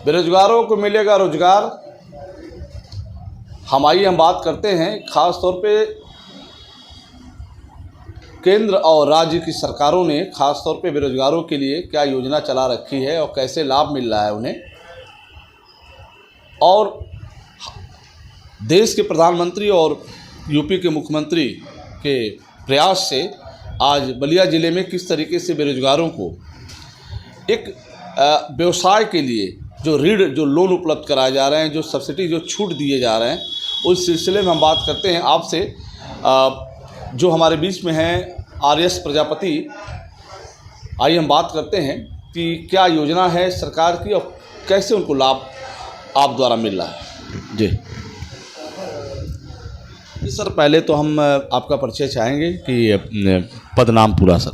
बेरोजगारों को मिलेगा रोजगार। हम बात करते हैं ख़ास तौर पे केंद्र और राज्य की सरकारों ने ख़ास तौर पे बेरोजगारों के लिए क्या योजना चला रखी है और कैसे लाभ मिल रहा है उन्हें। और देश के प्रधानमंत्री और यूपी के मुख्यमंत्री के प्रयास से आज बलिया ज़िले में किस तरीके से बेरोजगारों को एक व्यवसाय के लिए जो ऋण, जो लोन उपलब्ध कराए जा रहे हैं, जो सब्सिडी, जो छूट दिए जा रहे हैं, उस सिलसिले में हम बात करते हैं आपसे। जो हमारे बीच में हैं आर.एस. प्रजापति, आइए हम बात करते हैं कि क्या योजना है सरकार की और कैसे उनको लाभ आप द्वारा मिल रहा है। जी सर, पहले तो हम आपका परिचय चाहेंगे कि पद नाम पूरा। सर,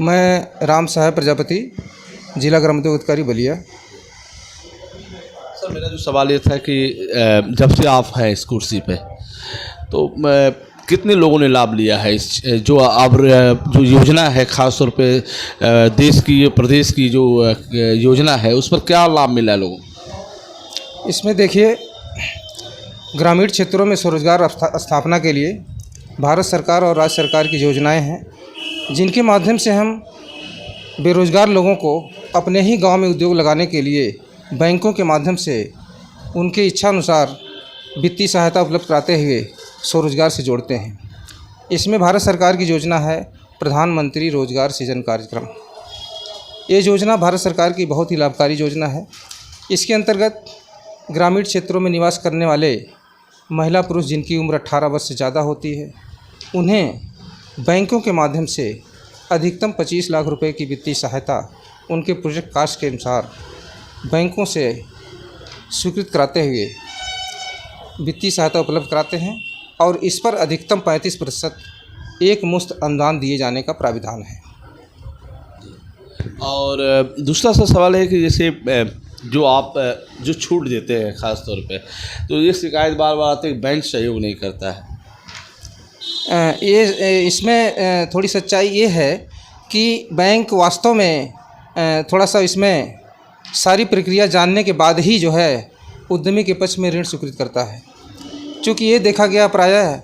मैं राम साहेब प्रजापति, जिला ग्रामोद्योग अधिकारी बलिया। सर, मेरा जो सवाल ये था कि जब से आप हैं इस कुर्सी पे, तो कितने लोगों ने लाभ लिया है इस जो अब जो योजना है, ख़ास तौर पे देश की, प्रदेश की जो योजना है, उस पर क्या लाभ मिला है लोगों को? इसमें देखिए, ग्रामीण क्षेत्रों में स्वरोजगार स्थापना के लिए भारत सरकार और राज्य सरकार की योजनाएं हैं, जिनके माध्यम से हम बेरोजगार लोगों को अपने ही गांव में उद्योग लगाने के लिए बैंकों के माध्यम से उनके इच्छा अनुसार वित्तीय सहायता उपलब्ध कराते हुए स्वरोजगार से जोड़ते हैं। इसमें भारत सरकार की योजना है प्रधानमंत्री रोजगार सृजन कार्यक्रम। ये योजना भारत सरकार की बहुत ही लाभकारी योजना है। इसके अंतर्गत ग्रामीण क्षेत्रों में निवास करने वाले महिला पुरुष जिनकी उम्र 18 वर्ष से ज़्यादा होती है, उन्हें बैंकों के माध्यम से अधिकतम 25 लाख रुपए की वित्तीय सहायता उनके प्रोजेक्ट कास्ट के अनुसार बैंकों से स्वीकृत कराते हुए वित्तीय सहायता उपलब्ध कराते हैं और इस पर अधिकतम 35% एक मुश्त अनुदान दिए जाने का प्राविधान है। और दूसरा सा सवाल है कि जैसे जो आप जो छूट देते हैं ख़ास तौर पे, तो ये शिकायत बार बार आती है कि बैंक सहयोग नहीं करता है। इसमें थोड़ी सच्चाई ये है कि बैंक वास्तव में थोड़ा सा इसमें सारी प्रक्रिया जानने के बाद ही जो है उद्यमी के पक्ष में ऋण स्वीकृत करता है। चूँकि ये देखा गया प्रायः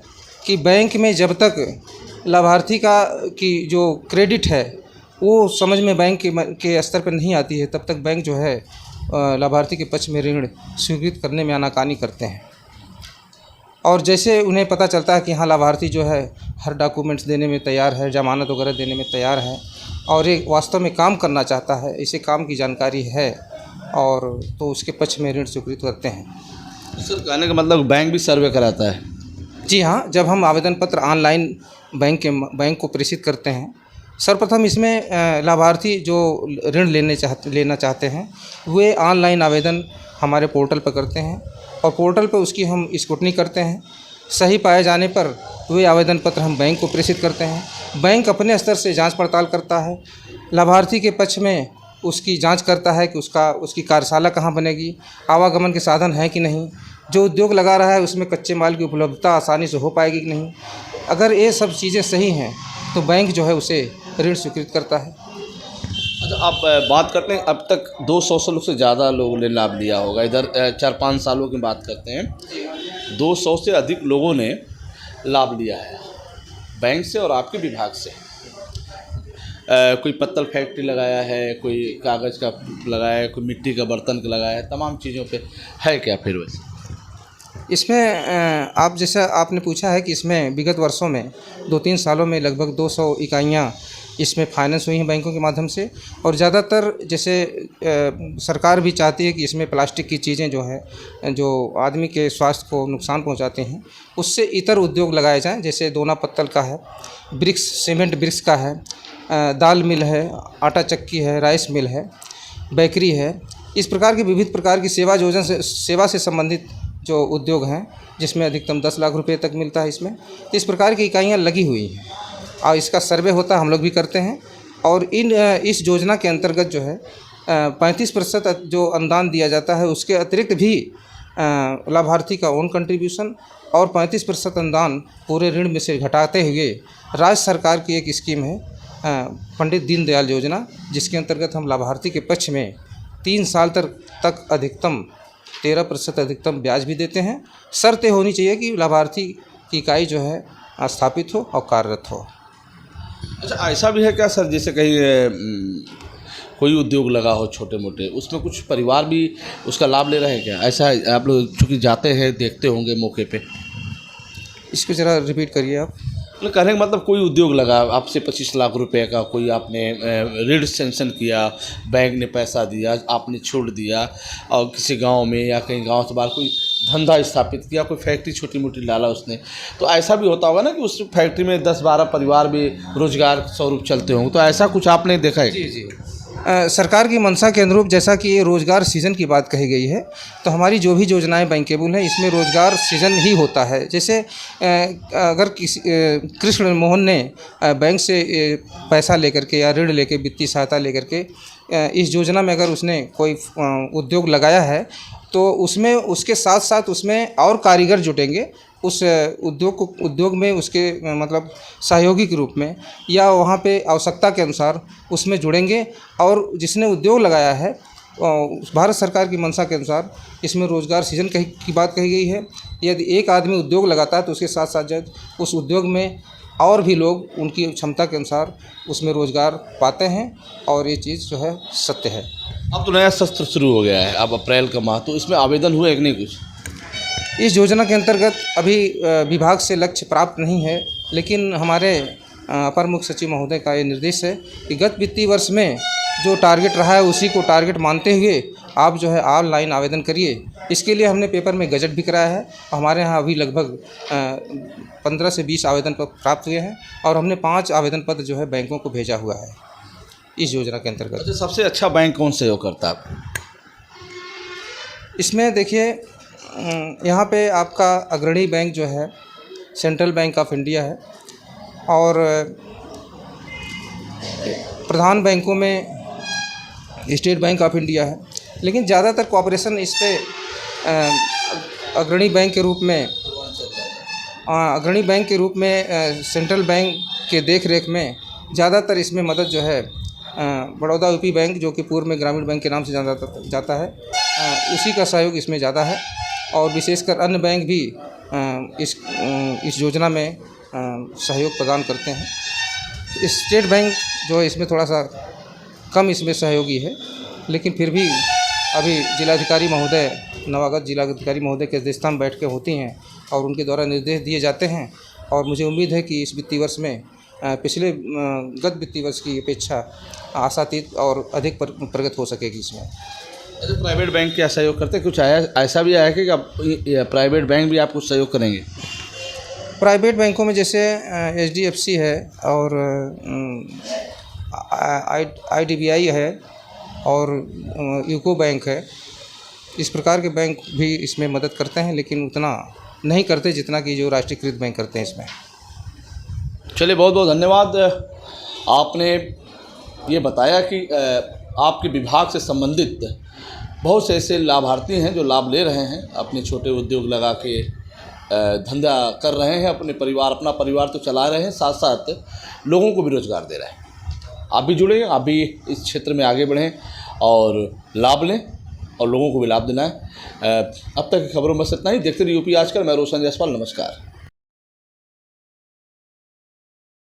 कि बैंक में जब तक लाभार्थी की जो क्रेडिट है वो समझ में बैंक के स्तर पर नहीं आती है, तब तक बैंक जो है लाभार्थी के पक्ष में ऋण स्वीकृत करने में आनाकानी करते हैं। और जैसे उन्हें पता चलता है कि हाँ, लाभार्थी जो है हर डॉक्यूमेंट्स देने में तैयार है, जमानत वगैरह देने में तैयार है और ये वास्तव में काम करना चाहता है, इसे काम की जानकारी है, और तो उसके पक्ष में ऋण स्वीकृत करते हैं। सर, कहने का मतलब बैंक भी सर्वे कराता है? जी हाँ, जब हम आवेदन पत्र ऑनलाइन बैंक को प्रेषित करते हैं, सर्वप्रथम इसमें लाभार्थी जो ऋण लेना चाहते हैं वे ऑनलाइन आवेदन हमारे पोर्टल पर करते हैं और पोर्टल पर उसकी हम स्क्रूटनी करते हैं। सही पाए जाने पर वे आवेदन पत्र हम बैंक को प्रेषित करते हैं। बैंक अपने स्तर से जांच पड़ताल करता है, लाभार्थी के पक्ष में उसकी जांच करता है कि उसकी कार्यशाला कहाँ बनेगी, आवागमन के साधन हैं कि नहीं, जो उद्योग लगा रहा है उसमें कच्चे माल की उपलब्धता आसानी से हो पाएगी कि नहीं। अगर ये सब चीज़ें सही हैं तो बैंक जो है उसे ऋण स्वीकृत करता है। अच्छा, आप बात करते हैं अब तक 200 से ज़्यादा लोगों ने लाभ लिया होगा। इधर 4-5 सालों की बात करते हैं, 200 से अधिक लोगों ने लाभ लिया है बैंक से और आपके विभाग से। कोई पत्तल फैक्ट्री लगाया है, कोई कागज़ का लगाया है, कोई मिट्टी का बर्तन का लगाया है, तमाम चीज़ों पे है क्या फिर वैसे? इसमें आप जैसा आपने पूछा है कि इसमें विगत वर्षों में 2-3 सालों में लगभग 200 इकाइयाँ इसमें फाइनेंस हुई हैं बैंकों के माध्यम से। और ज़्यादातर जैसे सरकार भी चाहती है कि इसमें प्लास्टिक की चीज़ें जो है जो आदमी के स्वास्थ्य को नुकसान पहुंचाते हैं, उससे इतर उद्योग लगाए जाएं। जैसे दोना पत्तल का है, ब्रिक्स सीमेंट ब्रिक्स का है, दाल मिल है, आटा चक्की है, राइस मिल है, बेकरी है। इस प्रकार की विविध प्रकार की सेवा से संबंधित जो उद्योग हैं जिसमें अधिकतम 10 लाख रुपए तक मिलता है इसमें। तो इस प्रकार की इकाइयाँ लगी हुई हैं और इसका सर्वे होता है, हम लोग भी करते हैं। और इस योजना के अंतर्गत जो है 35% जो अनुदान दिया जाता है, उसके अतिरिक्त भी लाभार्थी का ओन कंट्रीब्यूशन और 35% अनुदान पूरे ऋण में से घटाते हुए राज्य सरकार की एक स्कीम है पंडित दीनदयाल योजना, जिसके अंतर्गत हम लाभार्थी के पक्ष में 3 साल तक अधिकतम 13% अधिकतम ब्याज भी देते हैं। शर्त ये होनी चाहिए कि लाभार्थी की इकाई जो है स्थापित हो और कार्यरत हो। अच्छा, ऐसा भी है क्या सर, जैसे कहीं कोई उद्योग लगा हो छोटे मोटे, उसमें कुछ परिवार भी उसका लाभ ले रहे हैं क्या? ऐसा है, आप लोग चूँकि जाते हैं देखते होंगे मौके पे। इसको ज़रा रिपीट करिए आप। मतलब कहने का मतलब, कोई उद्योग लगा आपसे 25 लाख रुपए का, कोई आपने ऋण सैंक्शन किया, बैंक ने पैसा दिया, आपने छूट दिया, और किसी गांव में या कहीं गांव से बाहर कोई धंधा स्थापित किया, कोई फैक्ट्री छोटी मोटी डाला उसने, तो ऐसा भी होता होगा ना कि उस फैक्ट्री में 10-12 परिवार भी रोजगार स्वरूप चलते होंगे, तो ऐसा कुछ आपने देखा है? जी। सरकार की मंशा के अनुरूप जैसा कि ये रोज़गार सृजन की बात कही गई है, तो हमारी जो भी योजनाएं बैंकेबल हैं इसमें रोज़गार सृजन ही होता है। जैसे अगर किसी कृष्ण मोहन ने बैंक से पैसा लेकर के या ऋण लेकर वित्तीय सहायता लेकर के इस योजना में अगर उसने कोई उद्योग लगाया है, तो उसमें उसके साथ साथ उसमें और कारीगर जुटेंगे उस उद्योग में उसके मतलब सहयोगी के रूप में, या वहाँ पे आवश्यकता के अनुसार उसमें जुड़ेंगे। और जिसने उद्योग लगाया है, भारत सरकार की मंशा के अनुसार इसमें रोज़गार सृजन की बात कही गई है। यदि एक आदमी उद्योग लगाता है तो उसके साथ साथ जो उस उद्योग में और भी लोग उनकी क्षमता के अनुसार उसमें रोज़गार पाते हैं, और ये चीज़ जो है सत्य है। अब तो नया सत्र शुरू हो गया है, अब अप्रैल का माह, तो इसमें आवेदन हुए कि नहीं कुछ? इस योजना के अंतर्गत अभी विभाग से लक्ष्य प्राप्त नहीं है, लेकिन हमारे अपर मुख्य सचिव महोदय का ये निर्देश है कि गत वित्तीय वर्ष में जो टारगेट रहा है उसी को टारगेट मानते हुए आप जो है ऑनलाइन आवेदन करिए। इसके लिए हमने पेपर में गजट भी कराया है। हमारे यहाँ अभी लगभग 15 से 20 आवेदन पत्र प्राप्त हुए हैं, और हमने 5 आवेदन पत्र जो है बैंकों को भेजा हुआ है इस योजना के अंतर्गत। अच्छा, सबसे अच्छा बैंक कौन सहयोग करता है आपको? इसमें देखिए, यहाँ पे आपका अग्रणी बैंक जो है सेंट्रल बैंक ऑफ इंडिया है, और प्रधान बैंकों में स्टेट बैंक ऑफ इंडिया है, लेकिन ज़्यादातर कॉपरेशन इस पे अग्रणी बैंक के रूप में सेंट्रल बैंक के देख रेख में ज़्यादातर इसमें मदद जो है बड़ौदा यूपी बैंक, जो कि पूर्व में ग्रामीण बैंक के नाम से जाना जाता है, उसी का सहयोग इसमें ज़्यादा है। और विशेषकर अन्य बैंक भी इस योजना में सहयोग प्रदान करते हैं। स्टेट बैंक जो है इसमें थोड़ा सा कम इसमें सहयोगी है, लेकिन फिर भी अभी जिलाधिकारी महोदय, नवागत जिलाधिकारी महोदय के अध्यक्षता में बैठकें होती हैं और उनके द्वारा निर्देश दिए जाते हैं, और मुझे उम्मीद है कि इस वित्तीय वर्ष में पिछले गत वित्तीय वर्ष की अपेक्षा आशातीत और अधिक प्रगति हो सकेगी इसमें। अच्छा, प्राइवेट बैंक क्या सहयोग करते हैं? कुछ आया, ऐसा भी आया कि प्राइवेट बैंक भी आपको सहयोग करेंगे? प्राइवेट बैंकों में जैसे HDFC है, और IDBI है, और यूको बैंक है। इस प्रकार के बैंक भी इसमें मदद करते हैं, लेकिन उतना नहीं करते जितना कि जो राष्ट्रीयकृत बैंक करते हैं इसमें। चलिए, बहुत बहुत धन्यवाद। आपने ये बताया कि आपके विभाग से संबंधित बहुत से ऐसे लाभार्थी हैं जो लाभ ले रहे हैं, अपने छोटे उद्योग लगा के धंधा कर रहे हैं, अपना परिवार तो चला रहे हैं, साथ साथ लोगों को भी रोज़गार दे रहे हैं। आप भी जुड़ें, आप भी इस क्षेत्र में आगे बढ़ें और लाभ लें, और लोगों को भी लाभ देना है। अब तक की खबरों में बस इतना ही। देखते रहिए यूपी आजकल। मैं रोशन जायसवाल, नमस्कार।